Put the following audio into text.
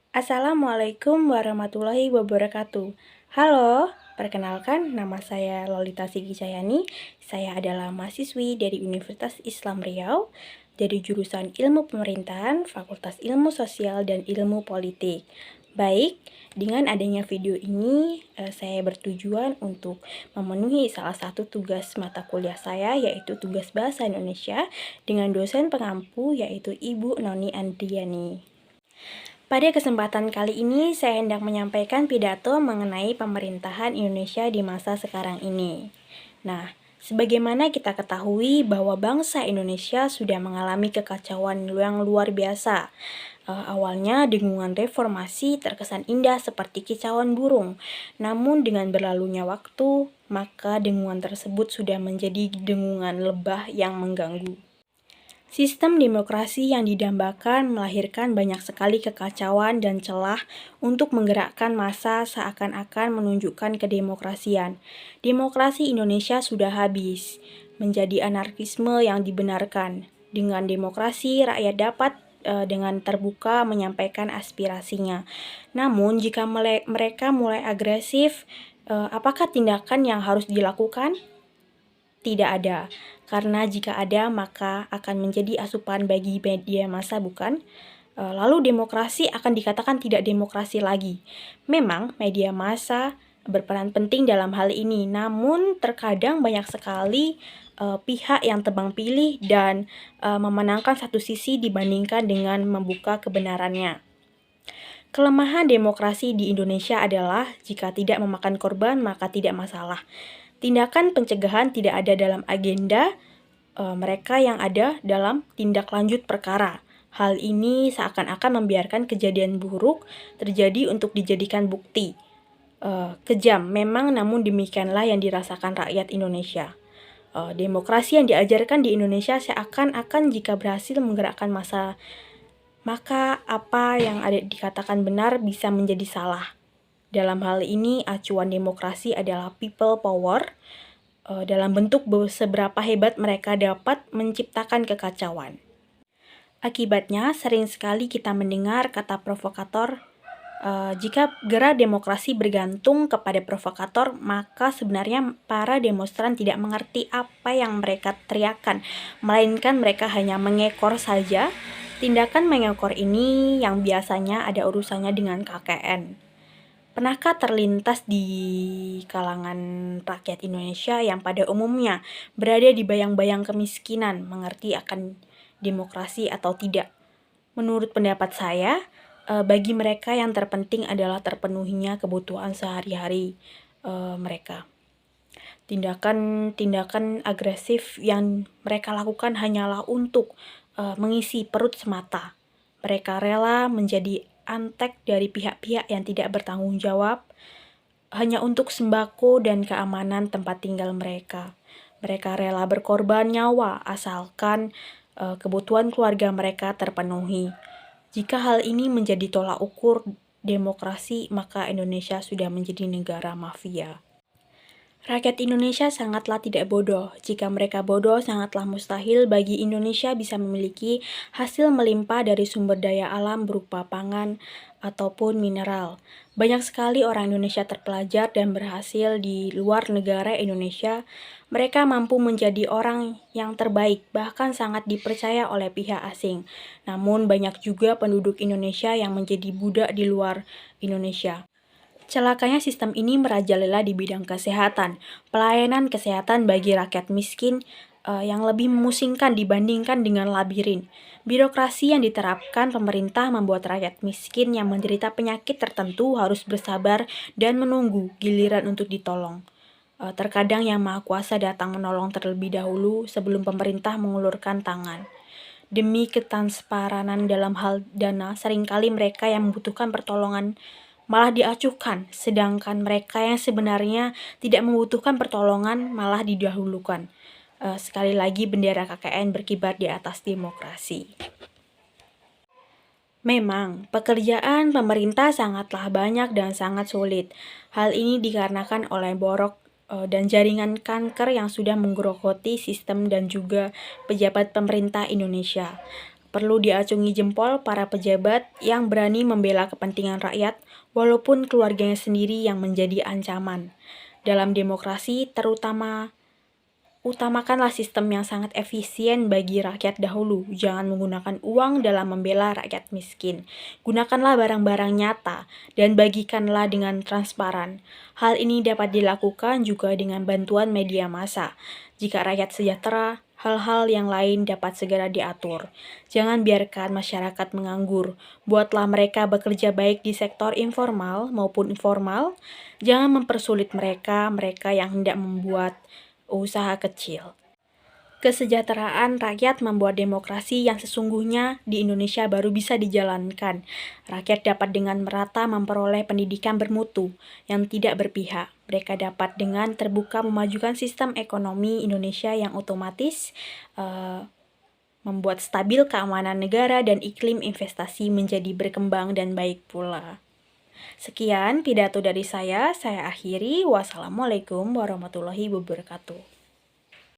Assalamualaikum warahmatullahi wabarakatuh. Halo, perkenalkan nama saya Lolita Sigi Cahyani. Saya adalah mahasiswi dari Universitas Islam Riau dari jurusan Ilmu Pemerintahan, Fakultas Ilmu Sosial dan Ilmu Politik. Baik, dengan adanya video ini saya bertujuan untuk memenuhi salah satu tugas mata kuliah saya, yaitu tugas Bahasa Indonesia dengan dosen pengampu yaitu Ibu Noni Andriani. Pada kesempatan kali ini, saya hendak menyampaikan pidato mengenai pemerintahan Indonesia di masa sekarang ini. Nah, sebagaimana kita ketahui bahwa bangsa Indonesia sudah mengalami kekacauan yang luar biasa. Awalnya dengungan reformasi terkesan indah seperti kicauan burung. Namun dengan berlalunya waktu, maka dengungan tersebut sudah menjadi dengungan lebah yang mengganggu. Sistem demokrasi yang didambakan melahirkan banyak sekali kekacauan dan celah untuk menggerakkan massa seakan-akan menunjukkan kedemokrasian. Demokrasi Indonesia sudah habis, menjadi anarkisme yang dibenarkan. Dengan demokrasi, rakyat dapat dengan terbuka menyampaikan aspirasinya. Namun, jika mereka mulai agresif, apakah tindakan yang harus dilakukan? Tidak ada, karena jika ada maka akan menjadi asupan bagi media massa, bukan? Lalu demokrasi akan dikatakan tidak demokrasi lagi. Memang media massa berperan penting dalam hal ini, namun terkadang banyak sekali pihak yang tebang pilih dan memenangkan satu sisi dibandingkan dengan membuka kebenarannya. Kelemahan demokrasi di Indonesia adalah jika tidak memakan korban maka tidak masalah. Tindakan pencegahan tidak ada dalam agenda mereka yang ada dalam tindak lanjut perkara. Hal ini seakan-akan membiarkan kejadian buruk terjadi untuk dijadikan bukti. Kejam memang, namun demikianlah yang dirasakan rakyat Indonesia. Demokrasi yang diajarkan di Indonesia seakan-akan jika berhasil menggerakkan massa, maka apa yang ada dikatakan benar bisa menjadi salah. Dalam hal ini, acuan demokrasi adalah people power dalam bentuk seberapa hebat mereka dapat menciptakan kekacauan. Akibatnya, sering sekali kita mendengar kata provokator, jika gerak demokrasi bergantung kepada provokator, maka sebenarnya para demonstran tidak mengerti apa yang mereka teriakan, melainkan mereka hanya mengekor saja. Tindakan mengekor ini yang biasanya ada urusannya dengan KKN. Pernahkah terlintas di kalangan rakyat Indonesia yang pada umumnya berada di bayang-bayang kemiskinan mengerti akan demokrasi atau tidak? Menurut pendapat saya, bagi mereka yang terpenting adalah terpenuhinya kebutuhan sehari-hari mereka. Tindakan agresif yang mereka lakukan hanyalah untuk mengisi perut semata. Mereka rela menjadi antek dari pihak-pihak yang tidak bertanggung jawab hanya untuk sembako dan keamanan tempat tinggal mereka. Mereka rela berkorban nyawa asalkan kebutuhan keluarga mereka terpenuhi. Jika hal ini menjadi tolak ukur demokrasi, maka Indonesia sudah menjadi negara mafia. Rakyat Indonesia sangatlah tidak bodoh. Jika mereka bodoh, sangatlah mustahil bagi Indonesia bisa memiliki hasil melimpah dari sumber daya alam berupa pangan ataupun mineral. Banyak sekali orang Indonesia terpelajar dan berhasil di luar negara Indonesia. Mereka mampu menjadi orang yang terbaik, bahkan sangat dipercaya oleh pihak asing. Namun banyak juga penduduk Indonesia yang menjadi budak di luar Indonesia. Celakanya sistem ini merajalela di bidang kesehatan. Pelayanan kesehatan bagi rakyat miskin yang lebih memusingkan dibandingkan dengan labirin. Birokrasi yang diterapkan pemerintah membuat rakyat miskin yang menderita penyakit tertentu harus bersabar dan menunggu giliran untuk ditolong. Terkadang Yang Maha Kuasa datang menolong terlebih dahulu sebelum pemerintah mengulurkan tangan. Demi ketansparan dalam hal dana, seringkali mereka yang membutuhkan pertolongan malah diacuhkan, sedangkan mereka yang sebenarnya tidak membutuhkan pertolongan malah didahulukan. Sekali lagi bendera KKN berkibar di atas demokrasi. Memang, pekerjaan pemerintah sangatlah banyak dan sangat sulit. Hal ini dikarenakan oleh borok dan jaringan kanker yang sudah menggerogoti sistem dan juga pejabat pemerintah Indonesia. Perlu diacungi jempol para pejabat yang berani membela kepentingan rakyat, walaupun keluarganya sendiri yang menjadi ancaman. Dalam demokrasi, utamakanlah sistem yang sangat efisien bagi rakyat dahulu. Jangan menggunakan uang dalam membela rakyat miskin. Gunakanlah barang-barang nyata dan bagikanlah dengan transparan. Hal ini dapat dilakukan juga dengan bantuan media massa. Jika rakyat sejahtera, hal-hal yang lain dapat segera diatur. Jangan biarkan masyarakat menganggur. Buatlah mereka bekerja baik di sektor informal maupun informal. Jangan mempersulit mereka yang hendak membuat usaha kecil. Kesejahteraan rakyat membuat demokrasi yang sesungguhnya di Indonesia baru bisa dijalankan. Rakyat dapat dengan merata memperoleh pendidikan bermutu yang tidak berpihak. Mereka dapat dengan terbuka memajukan sistem ekonomi Indonesia yang otomatis membuat stabil keamanan negara dan iklim investasi menjadi berkembang dan baik pula. Sekian pidato dari saya akhiri. Wassalamualaikum warahmatullahi wabarakatuh.